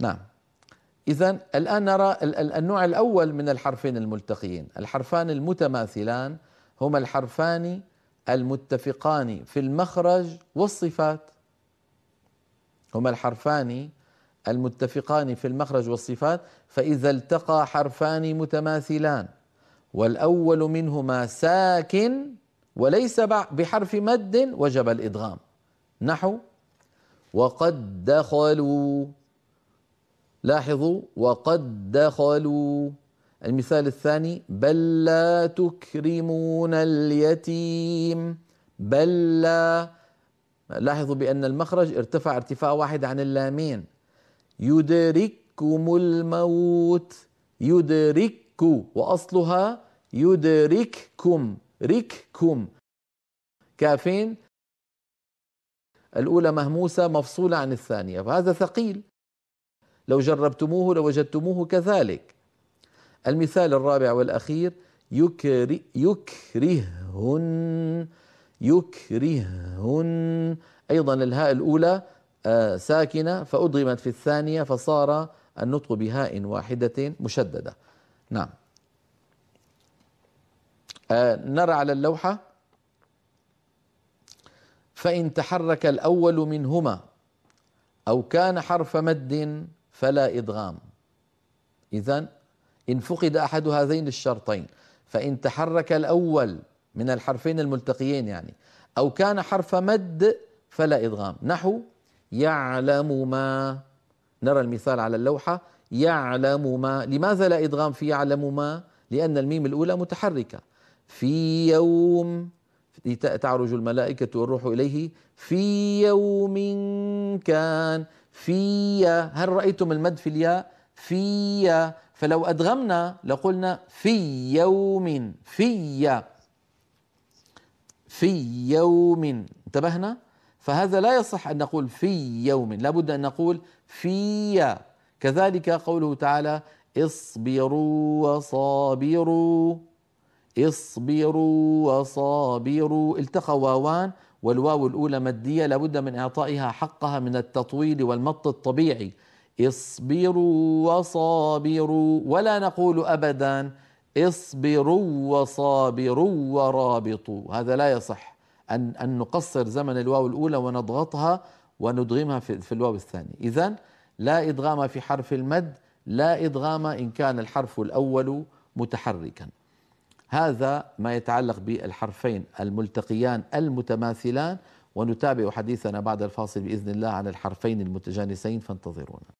نعم. إذن الآن نرى النوع الأول من الحرفين الملتقيين. الحرفان المتماثلان هما الحرفان المتفقان في المخرج والصفات. هما الحرفان المتفقان في المخرج والصفات. فإذا التقى حرفان متماثلان والأول منهما ساكن وليس بحرف مد وجب الإدغام، نحو وقد دخلوا. لاحظوا وقد دخلوا. المثال الثاني بل لا تكرمون اليتيم. بل لا. لاحظوا بأن المخرج ارتفع ارتفاع واحد عن اللامين. يدرككم الموت. يدرك وأصلها يدرككم. رككم. كافين الأولى مهموسة مفصولة عن الثانية، فهذا ثقيل. لو جربتموه لوجدتموه كذلك. المثال الرابع والأخير يكرهن. يكرهن. أيضا الهاء الأولى ساكنة فأضغمت في الثانية فصار النطق بهاء واحدة مشددة. نعم. نرى على اللوحة فإن تحرك الأول منهما أو كان حرف مد فلا إدغام. إذن إن فقد أحد هذين الشرطين، فإن تحرك الأول من الحرفين الملتقيين يعني أو كان حرف مد فلا إدغام، نحو يعلم ما. نرى المثال على اللوحة. يعلم ما. لماذا لا إدغام في يعلم ما؟ لأن الميم الأولى متحركة. في يوم تعرج الملائكة والروح إليه في يوم كان. في. هل رأيتم المد في الياء؟ في. فلو أدغمنا لقلنا في يوم. في يوم. انتبهنا؟ فهذا لا يصح أن نقول في يوم، لابد أن نقول في. كذلك قوله تعالى اصبروا وصابروا. اصبروا وصابروا. التقى واوان والواو الأولى مدية، لابد من إعطائها حقها من التطويل والمط الطبيعي. اصبروا وصابروا. ولا نقول أبدا اصبروا وصابروا ورابطوا، هذا لا يصح. أن نقصر زمن الواو الأولى ونضغطها وندغمها في الواو الثاني. إذن لا إدغام في حرف المد، لا إدغام إن كان الحرف الأول متحركا. هذا ما يتعلق بالحرفين الملتقيان المتماثلان، ونتابع حديثنا بعد الفاصل بإذن الله عن الحرفين المتجانسين، فانتظرونا.